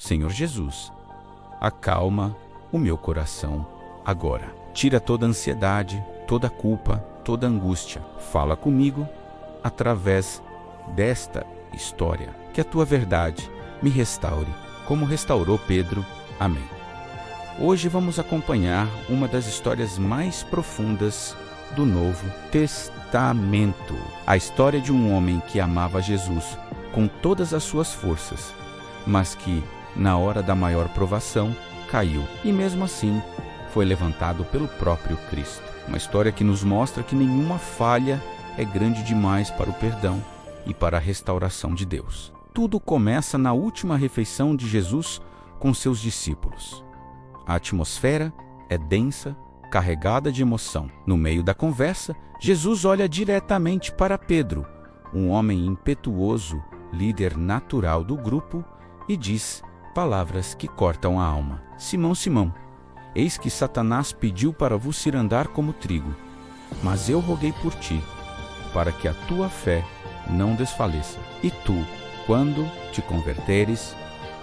Senhor Jesus, acalma o meu coração agora. Tira toda a ansiedade, toda a culpa, toda a angústia. Fala comigo através desta história. Que a tua verdade me restaure, como restaurou Pedro. Amém. Hoje vamos acompanhar uma das histórias mais profundas do Novo Testamento. A história de um homem que amava Jesus com todas as suas forças, mas que, na hora da maior provação, caiu e mesmo assim foi levantado pelo próprio Cristo. Uma história que nos mostra que nenhuma falha é grande demais para o perdão e para a restauração de Deus. Tudo começa na última refeição de Jesus com seus discípulos. A atmosfera é densa, carregada de emoção. No meio da conversa, Jesus olha diretamente para Pedro, um homem impetuoso, líder natural do grupo, e diz palavras que cortam a alma. Simão, Simão, eis que Satanás pediu para vos cirandar como trigo, mas eu roguei por ti, para que a tua fé não desfaleça. E tu, quando te converteres,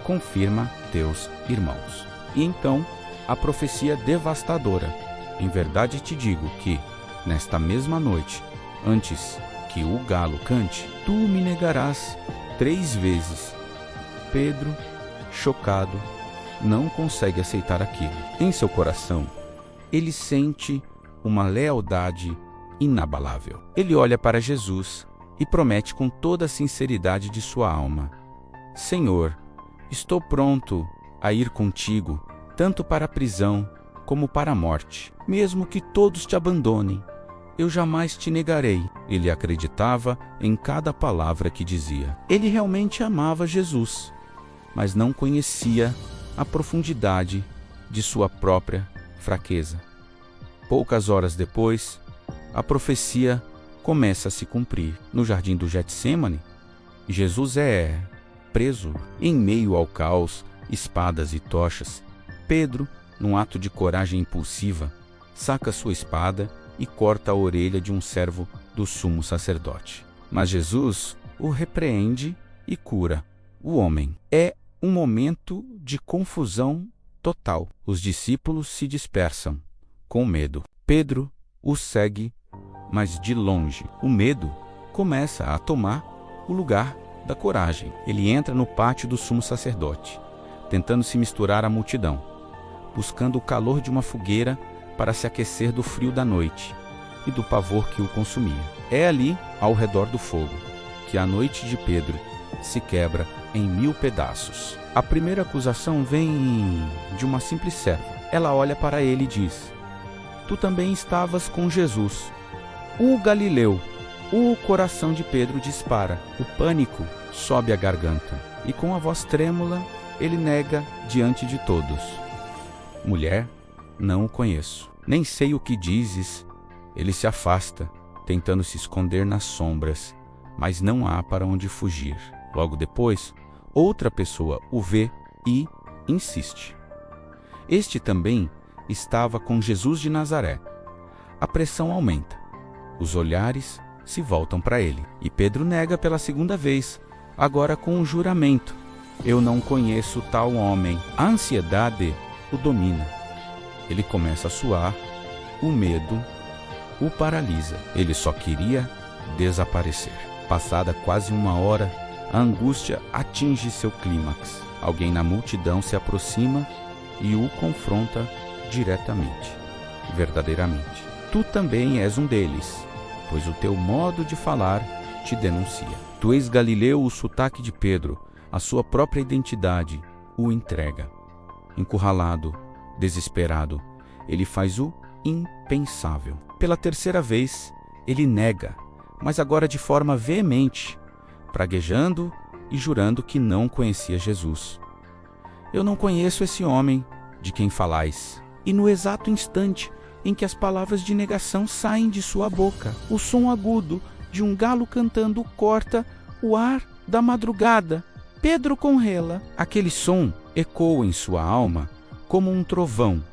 confirma teus irmãos. E então, a profecia devastadora. Em verdade te digo que, nesta mesma noite, antes que o galo cante, tu me negarás 3 vezes. Pedro, chocado, não consegue aceitar aquilo. Em seu coração, ele sente uma lealdade inabalável. Ele olha para Jesus e promete com toda a sinceridade de sua alma: Senhor, estou pronto a ir contigo, tanto para a prisão como para a morte. Mesmo que todos te abandonem, eu jamais te negarei. Ele acreditava em cada palavra que dizia. Ele realmente amava Jesus, mas não conhecia a profundidade de sua própria fraqueza. Poucas horas depois, a profecia começa a se cumprir. No jardim do Getsemane, Jesus é preso em meio ao caos, espadas e tochas. Pedro, num ato de coragem impulsiva, saca sua espada e corta a orelha de um servo do sumo sacerdote. Mas Jesus o repreende e cura o homem. É um momento de confusão total. Os discípulos se dispersam, com medo. Pedro o segue, mas de longe. O medo começa a tomar o lugar da coragem. Ele entra no pátio do sumo sacerdote, tentando se misturar à multidão, buscando o calor de uma fogueira para se aquecer do frio da noite e do pavor que o consumia. É ali, ao redor do fogo, que a noite de Pedro se quebra em 1000 pedaços. A primeira acusação vem de uma simples serva. Ela olha para ele e diz: Tu também estavas com Jesus, o Galileu. O coração de Pedro dispara. O pânico sobe a garganta e com a voz trêmula ele nega diante de todos: Mulher, não o conheço. Nem sei o que dizes. Ele se afasta, tentando se esconder nas sombras, mas não há para onde fugir. Logo depois, outra pessoa o vê e insiste. Este também estava com Jesus de Nazaré. A pressão aumenta. Os olhares se voltam para ele. E Pedro nega pela segunda vez, agora com um juramento: Eu não conheço tal homem. A ansiedade o domina. Ele começa a suar, o medo o paralisa. Ele só queria desaparecer. Passada quase 1 hora, a angústia atinge seu clímax. Alguém na multidão se aproxima e o confronta diretamente, verdadeiramente. Tu também és um deles, pois o teu modo de falar te denuncia. Tu és Galileu. O sotaque de Pedro, a sua própria identidade, o entrega. Encurralado, desesperado, ele faz o impensável. Pela terceira vez, ele nega, mas agora de forma veemente, praguejando e jurando que não conhecia Jesus. Eu não conheço esse homem de quem falais. E no exato instante em que as palavras de negação saem de sua boca, o som agudo de um galo cantando corta o ar da madrugada. Pedro congela. Aquele som ecoa em sua alma como um trovão,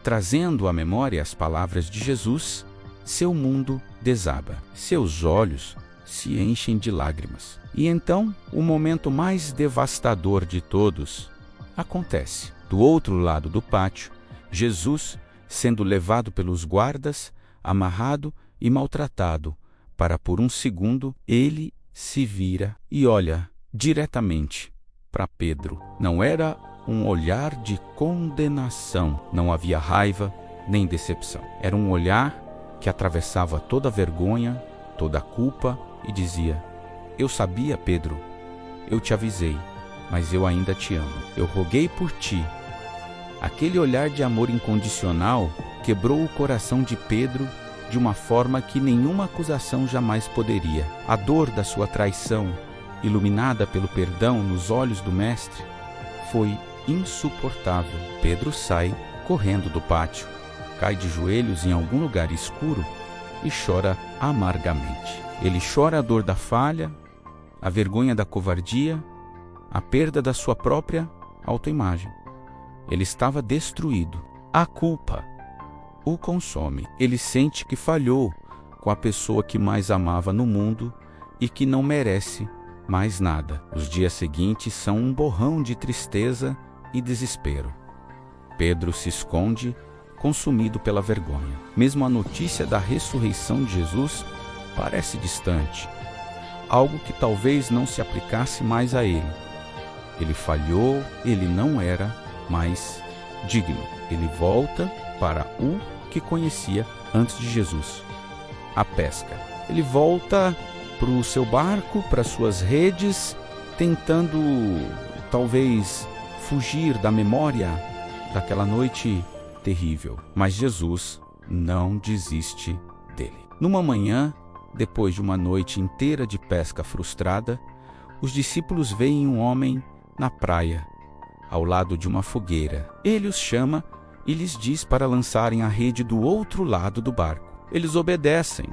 trazendo à memória as palavras de Jesus. Seu mundo desaba. Seus olhos se enchem de lágrimas. E então, o momento mais devastador de todos Acontece. Do outro lado do pátio, Jesus, sendo levado pelos guardas, amarrado e maltratado, para por um segundo ele se vira e olha diretamente para Pedro. Não era um olhar de condenação, não havia raiva nem decepção. Era um olhar que atravessava toda a vergonha, toda a culpa e dizia: eu sabia, Pedro, eu te avisei, mas eu ainda te amo. Eu roguei por ti. Aquele olhar de amor incondicional quebrou o coração de Pedro de uma forma que nenhuma acusação jamais poderia. A dor da sua traição, iluminada pelo perdão nos olhos do Mestre, foi insuportável. Pedro sai correndo do pátio, cai de joelhos em algum lugar escuro e chora amargamente. Ele chora a dor da falha, a vergonha da covardia, a perda da sua própria autoimagem. Ele estava destruído. A culpa o consome. Ele sente que falhou com a pessoa que mais amava no mundo e que não merece mais nada. Os dias seguintes são um borrão de tristeza e desespero. Pedro se esconde, consumido pela vergonha. Mesmo a notícia da ressurreição de Jesus parece distante, algo que talvez não se aplicasse mais a ele. Ele falhou, ele não era mais digno. Ele volta para o que conhecia antes de Jesus, a pesca. Ele volta para o seu barco, para suas redes, tentando talvez fugir da memória daquela noite terrível. Mas Jesus não desiste dele. Numa manhã, depois de uma noite inteira de pesca frustrada, os discípulos veem um homem na praia, ao lado de uma fogueira. Ele os chama e lhes diz para lançarem a rede do outro lado do barco. Eles obedecem,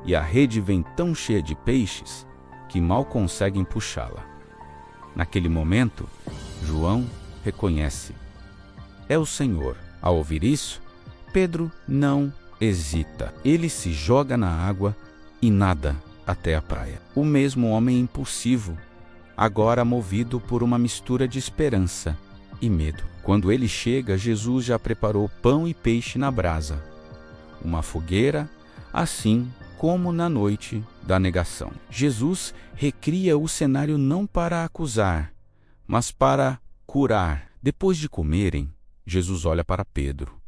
e a rede vem tão cheia de peixes que mal conseguem puxá-la. Naquele momento, João reconhece: é o Senhor. Ao ouvir isso, Pedro não hesita. Ele se joga na água e nada até a praia. O mesmo homem impulsivo, agora movido por uma mistura de esperança e medo. Quando ele chega, Jesus já preparou pão e peixe na brasa, uma fogueira, assim como na noite da negação. Jesus recria o cenário não para acusar, mas para curar. Depois de comerem, Jesus olha para Pedro.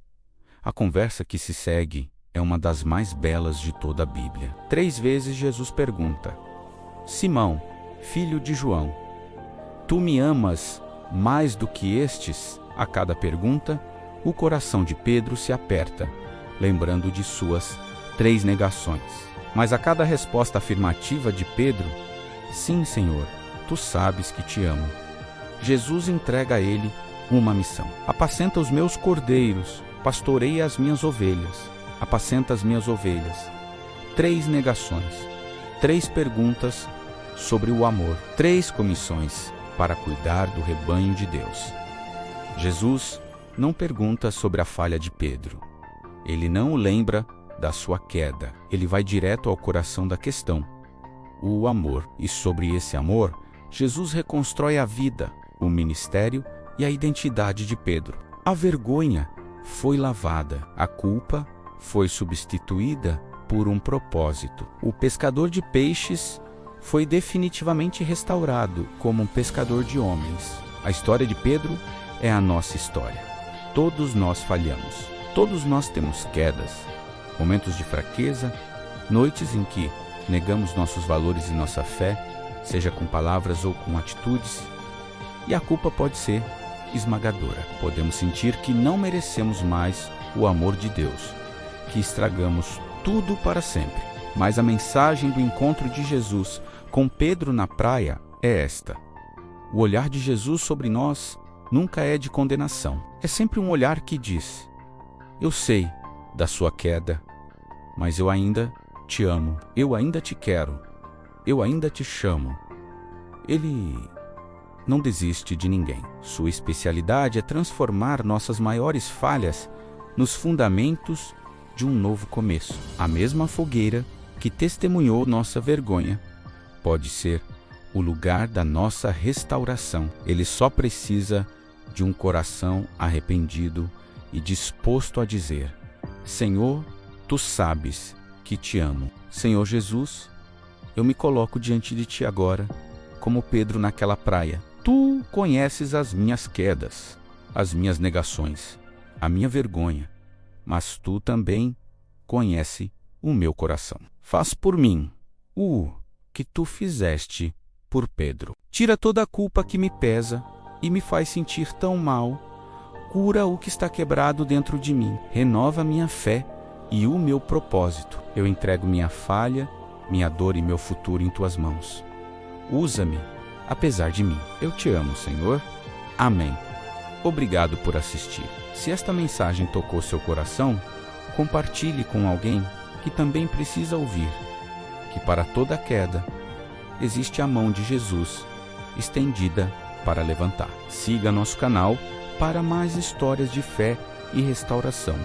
A conversa que se segue é uma das mais belas de toda a Bíblia. 3 vezes Jesus pergunta: Simão, filho de João, tu me amas mais do que estes? A cada pergunta, o coração de Pedro se aperta, lembrando de suas 3 negações. Mas a cada resposta afirmativa de Pedro: sim, Senhor, tu sabes que te amo, Jesus entrega a ele uma missão. Apacenta os meus cordeiros, pastoreia as minhas ovelhas, apacenta as minhas ovelhas. 3 negações, 3 perguntas sobre o amor, 3 comissões para cuidar do rebanho de Deus. Jesus não pergunta sobre a falha de Pedro. Ele não o lembra da sua queda. Ele vai direto ao coração da questão, o amor. E sobre esse amor, Jesus reconstrói a vida, o ministério e a identidade de Pedro. A vergonha foi lavada, a culpa foi substituída por um propósito. O pescador de peixes foi definitivamente restaurado como um pescador de homens. A história de Pedro é a nossa história. Todos nós falhamos. Todos nós temos quedas, momentos de fraqueza, noites em que negamos nossos valores e nossa fé, seja com palavras ou com atitudes, e a culpa pode ser esmagadora. Podemos sentir que não merecemos mais o amor de Deus, que estragamos tudo para sempre. Mas a mensagem do encontro de Jesus com Pedro na praia é esta: o olhar de Jesus sobre nós nunca é de condenação. É sempre um olhar que diz: eu sei da sua queda, mas eu ainda te amo, eu ainda te quero, eu ainda te chamo. Ele não desiste de ninguém. Sua especialidade é transformar nossas maiores falhas nos fundamentos de um novo começo. A mesma fogueira que testemunhou nossa vergonha pode ser o lugar da nossa restauração. Ele só precisa de um coração arrependido e disposto a dizer: Senhor, tu sabes que te amo. Senhor Jesus, eu me coloco diante de ti agora, como Pedro naquela praia. Tu conheces as minhas quedas, as minhas negações, a minha vergonha, mas tu também conheces o meu coração. Faz por mim o que tu fizeste por Pedro. Tira toda a culpa que me pesa e me faz sentir tão mal. Cura o que está quebrado dentro de mim. Renova minha fé e o meu propósito. Eu entrego minha falha, minha dor e meu futuro em tuas mãos. Usa-me, apesar de mim. Eu te amo, Senhor. Amém. Obrigado por assistir. Se esta mensagem tocou seu coração, compartilhe com alguém que também precisa ouvir que para toda queda existe a mão de Jesus estendida para levantar. Siga nosso canal para mais histórias de fé e restauração.